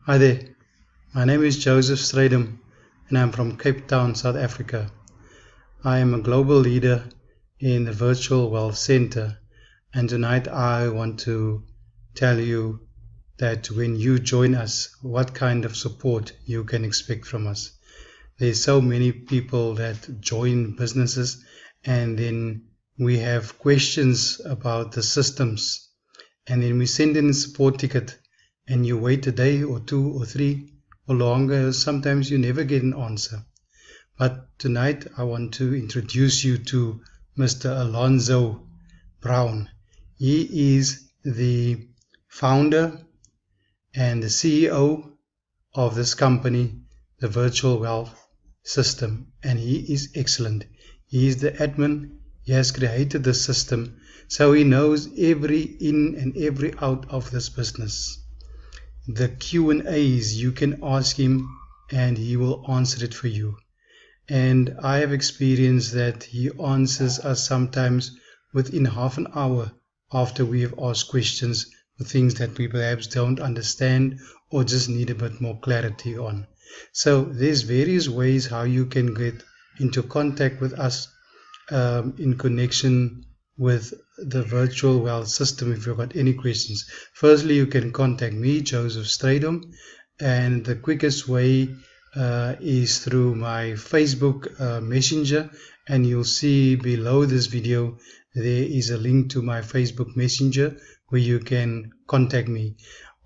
Hi there, my name is Joseph Strydom and I'm from Cape Town, South Africa. I am a global leader in the Virtual Wealth Center, and tonight I want to tell you that when you join us, what kind of support you can expect from us. There's so many people that join businesses and then we have questions about the systems, and then we send in a support ticket and you wait a day or 2 or 3 or longer. Sometimes you never get an answer. But tonight I want to introduce you to Mr. Alonzo Brown. He is the founder and the CEO of this company, the Virtual Wealth System, and he is excellent. He is the admin. He has created the system, so he knows every in and every out of this business. The Q&As, you can ask him and he will answer it for you. And I have experienced that he answers us sometimes within half an hour after we have asked questions for things that we perhaps don't understand or just need a bit more clarity on. So there's various ways how you can get into contact with us in connection with the Virtual Wealth System if you've got any questions. Firstly, you can contact me, Joseph Strydom, and the quickest way is through my Facebook Messenger, and you'll see below this video there is a link to my Facebook Messenger where you can contact me.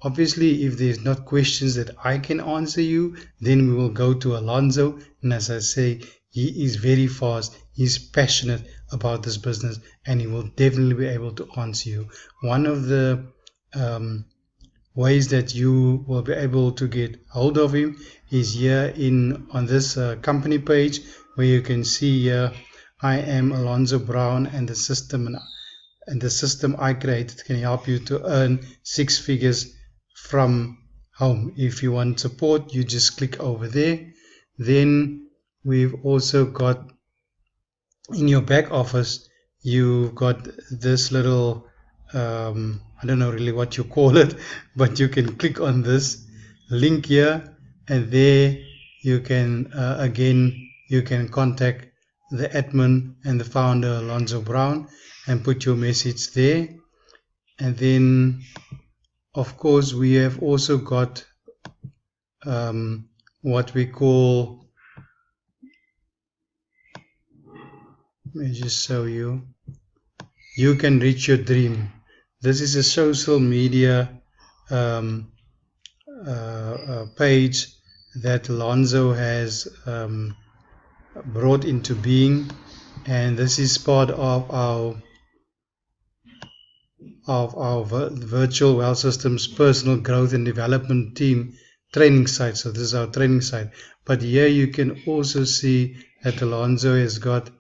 Obviously, if there's not questions that I can answer you, then we will go to Alonzo, and as I say, he is very fast, he's passionate about this business, and he will definitely be able to answer you. One of the ways that you will be able to get hold of him is here on this company page, where you can see here, I am Alonzo Brown, and the system I created can help you to earn 6 figures from home. If you want support, you just click over there. Then we've also got in your back office, you've got this little I don't know really what you call it, but you can click on this link here, and there you can again you can contact the admin and the founder, Alonzo Brown, and put your message there. And then of course we have also got what we call, let me just show you, you can reach your dream. This is a social media page that Alonzo has brought into being, and this is part of our Virtual Wealth Systems personal growth and development team training site. So this is our training site, but here you can also see that Alonzo has got,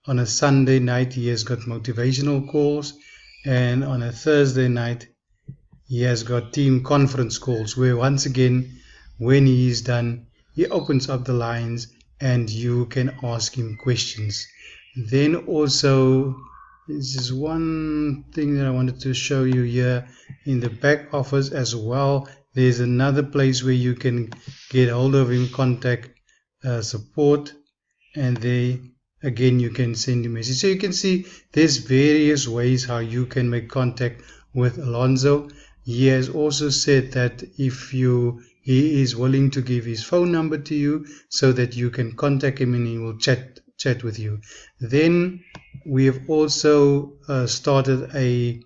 on a Sunday night he has got motivational calls, and on a Thursday night he has got team conference calls, where once again when he is done he opens up the lines and you can ask him questions. Then also, this is one thing that I wanted to show you here in the back office as well. There's another place where you can get hold of him, contact support, and there again you can send a message. So you can see there's various ways how you can make contact with Alonzo. He has also said that he is willing to give his phone number to you so that you can contact him and he will chat with you. Then we have also started a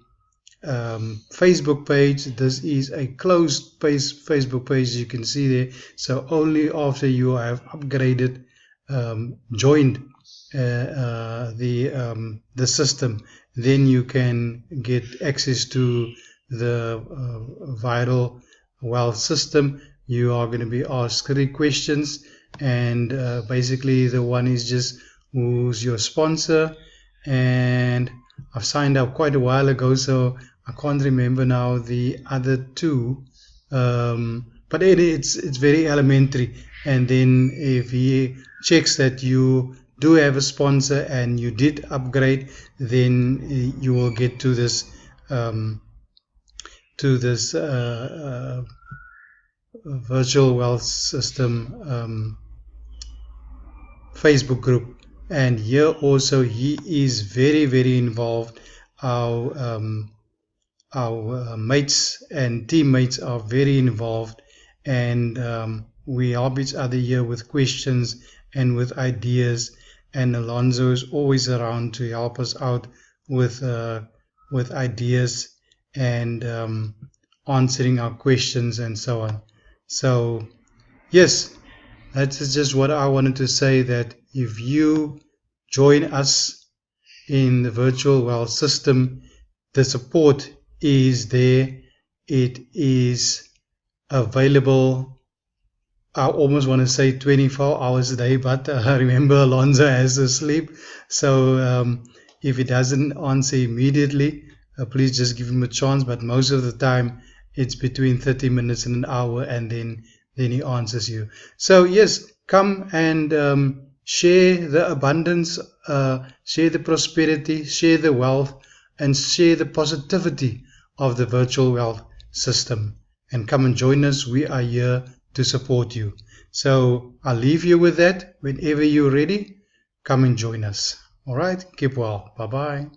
Facebook page. This is a closed Facebook page, you can see there. So only after you have upgraded, joined the system, then you can get access to the viral wealth system. You are going to be asked 3 questions, and basically the one is just who's your sponsor, and I've signed up quite a while ago, so I can't remember now the other 2, but it's very elementary. And then if he checks that you do have a sponsor and you did upgrade, then you will get to this virtual wealth system Facebook group, and here also he is very involved. Our mates and teammates are very involved, and we help each other here with questions and with ideas, and Alonzo is always around to help us out with ideas and answering our questions and so on. So yes, that's just what I wanted to say, that if you join us in the virtual wealth system, the support is there. It is available. I almost want to say 24 hours a day, but remember Alonzo has to sleep. So if he doesn't answer immediately, please just give him a chance. But most of the time, it's between 30 minutes and an hour, and then he answers you. So yes, come and share the abundance, share the prosperity, share the wealth, and share the positivity of the virtual wealth system. And come and join us. We are here to support you. So I'll leave you with that. Whenever you're ready, come and join us. All right, keep well. Bye-bye.